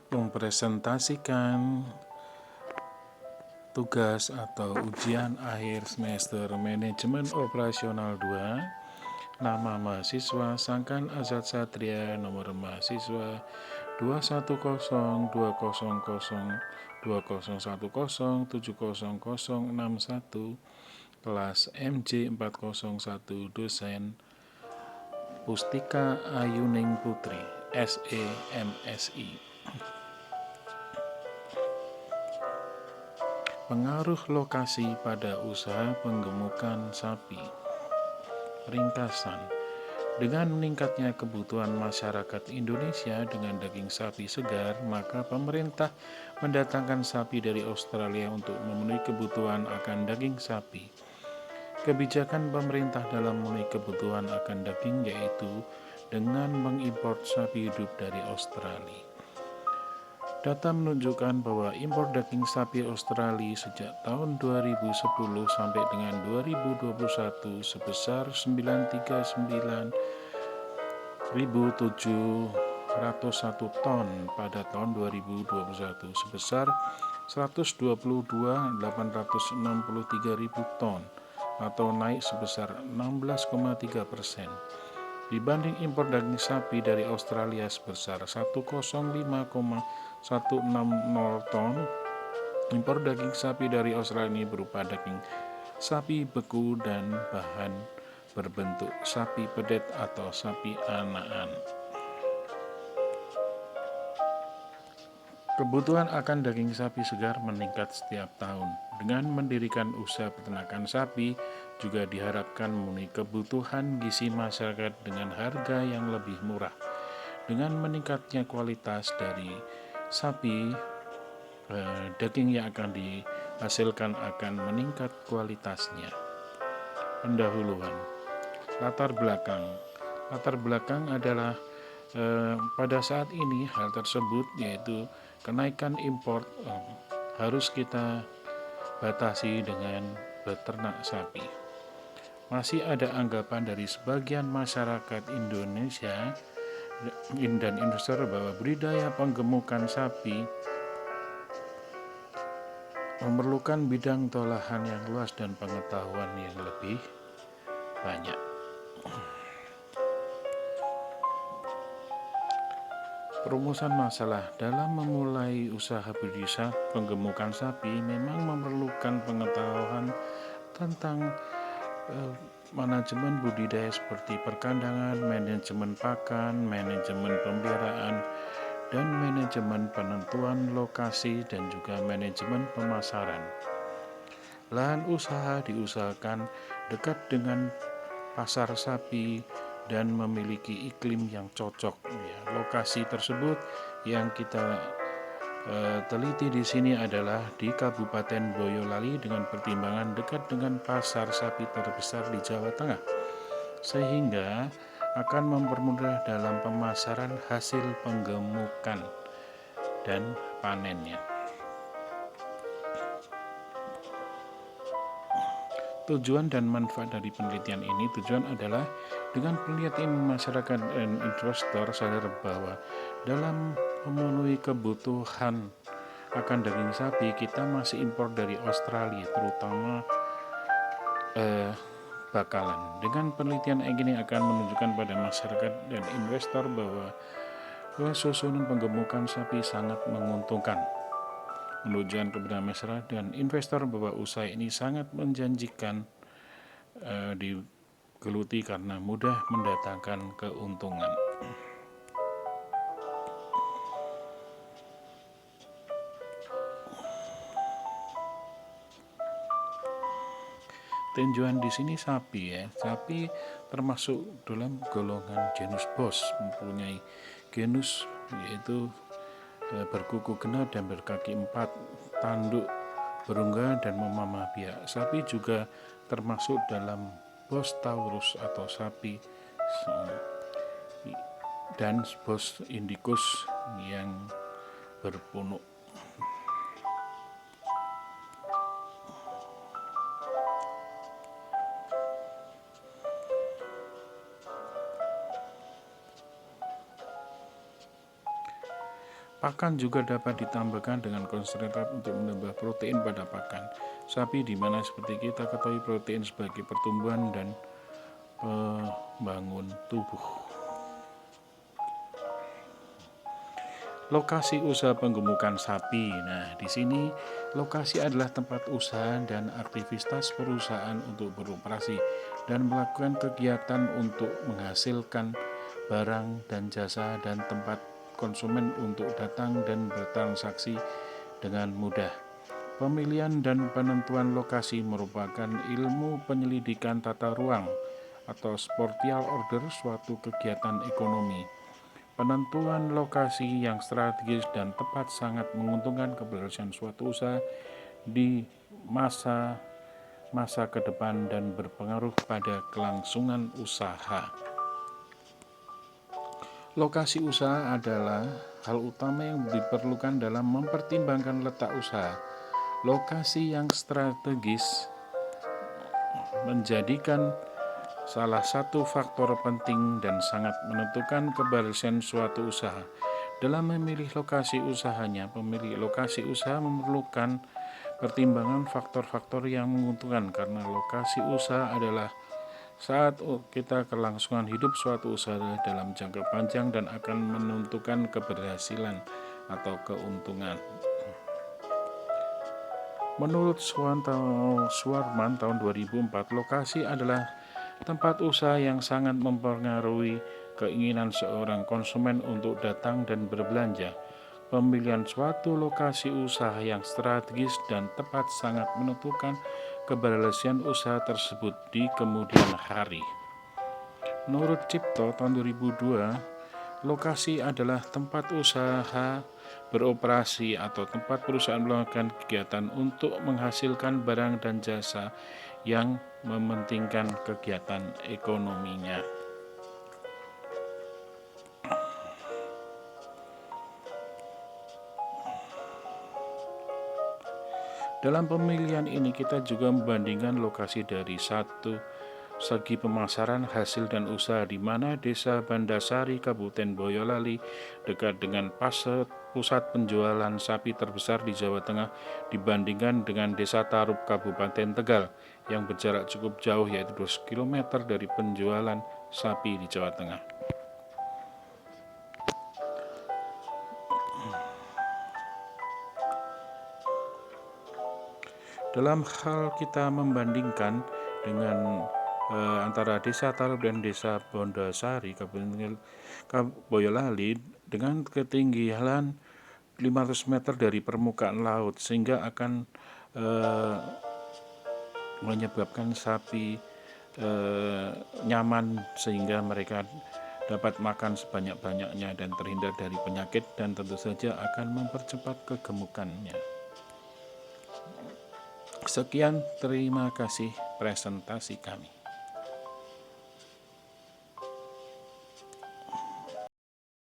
mempresentasikan tugas atau ujian akhir semester Manajemen Operasional 2. Nama mahasiswa Sangkan Azad Satria, nomor mahasiswa 21020207061, kelas MJ 401, dosen Pustika Ayuning Putri, SE MSI. Pengaruh lokasi pada usaha penggemukan sapi. Ringkasan, dengan meningkatnya kebutuhan masyarakat Indonesia dengan daging sapi segar, maka pemerintah mendatangkan sapi dari Australia untuk memenuhi kebutuhan akan daging sapi. Kebijakan pemerintah dalam memenuhi kebutuhan akan daging yaitu dengan mengimpor sapi hidup dari Australia. Data menunjukkan bahwa impor daging sapi Australia sejak tahun 2010 sampai dengan 2021 sebesar 939.701 ton, pada tahun 2021 sebesar 122.863.000 ton atau naik sebesar 16,3%. Dibanding impor daging sapi dari Australia sebesar 105,160 ton, impor daging sapi dari Australia ini berupa daging sapi beku dan bahan berbentuk sapi pedet atau sapi anakan. Kebutuhan akan daging sapi segar meningkat setiap tahun. Dengan mendirikan usaha peternakan sapi, juga diharapkan memenuhi kebutuhan gizi masyarakat dengan harga yang lebih murah. Dengan meningkatnya kualitas dari sapi, daging yang akan dihasilkan akan meningkat kualitasnya. Pendahuluan. Latar belakang adalah pada saat ini hal tersebut, yaitu kenaikan impor harus kita batasi dengan beternak sapi. Masih ada anggapan dari sebagian masyarakat Indonesia dan investor bahwa budidaya penggemukan sapi memerlukan bidang tolahan yang luas dan pengetahuan yang lebih banyak. Perumusan masalah dalam memulai usaha budidaya penggemukan sapi memang memerlukan pengetahuan tentang manajemen budidaya seperti perkandangan, manajemen pakan, manajemen pemeliharaan, dan manajemen penentuan lokasi dan juga manajemen pemasaran. Lahan usaha diusahakan dekat dengan pasar sapi dan memiliki iklim yang cocok. Lokasi tersebut yang kita teliti di sini adalah di Kabupaten Boyolali dengan pertimbangan dekat dengan pasar sapi terbesar di Jawa Tengah, sehingga akan mempermudah dalam pemasaran hasil penggemukan dan panennya. Tujuan dan manfaat dari penelitian ini, tujuan adalah dengan penelitian masyarakat dan investor sadar bahwa dalam memenuhi kebutuhan akan daging sapi kita masih impor dari Australia, terutama bakalan. Dengan penelitian ini akan menunjukkan pada masyarakat dan investor bahwa susunan penggemukan sapi sangat menguntungkan. Menunjukkan kepada masyarakat dan investor bahwa usaha ini sangat menjanjikan digeluti karena mudah mendatangkan keuntungan. Tinjuan di sini sapi ya. Sapi termasuk dalam golongan genus Bos, mempunyai genus yaitu berkuku genap dan berkaki 4, tanduk berungga dan memamah biak. Sapi juga termasuk dalam Bos Taurus atau sapi dan Bos Indicus yang berpunuk. Pakan juga dapat ditambahkan dengan konsentrat untuk menambah protein pada pakan sapi, di mana seperti kita ketahui protein sebagai pertumbuhan dan pembangun tubuh. Lokasi usaha penggemukan sapi. Nah, di sini lokasi adalah tempat usaha dan aktivitas perusahaan untuk beroperasi dan melakukan kegiatan untuk menghasilkan barang dan jasa, dan tempat konsumen untuk datang dan bertransaksi dengan mudah. Pemilihan dan penentuan lokasi merupakan ilmu penyelidikan tata ruang atau spatial order suatu kegiatan ekonomi. Penentuan lokasi yang strategis dan tepat sangat menguntungkan keberhasilan suatu usaha di masa ke depan dan berpengaruh pada kelangsungan usaha. Lokasi usaha adalah hal utama yang diperlukan dalam mempertimbangkan letak usaha. Lokasi yang strategis menjadikan salah satu faktor penting dan sangat menentukan keberhasilan suatu usaha. Dalam memilih lokasi usahanya, pemilik lokasi usaha memerlukan pertimbangan faktor-faktor yang menguntungkan, karena lokasi usaha adalah saat kita kelangsungan hidup suatu usaha dalam jangka panjang dan akan menentukan keberhasilan atau keuntungan. Menurut Suwarman tahun 2004, lokasi adalah tempat usaha yang sangat mempengaruhi keinginan seorang konsumen untuk datang dan berbelanja. Pemilihan suatu lokasi usaha yang strategis dan tepat sangat menentukan keberhasilan usaha tersebut di kemudian hari. Menurut Cipto tahun 2002, lokasi adalah tempat usaha beroperasi atau tempat perusahaan melakukan kegiatan untuk menghasilkan barang dan jasa yang mementingkan kegiatan ekonominya. Dalam pemilihan ini kita juga membandingkan lokasi dari satu segi pemasaran, hasil dan usaha, di mana Desa Bandasari, Kabupaten Boyolali dekat dengan pusat penjualan sapi terbesar di Jawa Tengah dibandingkan dengan Desa Tarup, Kabupaten Tegal yang berjarak cukup jauh, yaitu 2 km dari penjualan sapi di Jawa Tengah. Dalam hal kita membandingkan dengan antara Desa Tarup dan Desa Bondasari, Kabupaten Boyolali, dengan ketinggian 500 meter dari permukaan laut, sehingga akan menyebabkan sapi nyaman sehingga mereka dapat makan sebanyak-banyaknya dan terhindar dari penyakit, dan tentu saja akan mempercepat kegemukannya. Sekian, terima kasih presentasi kami.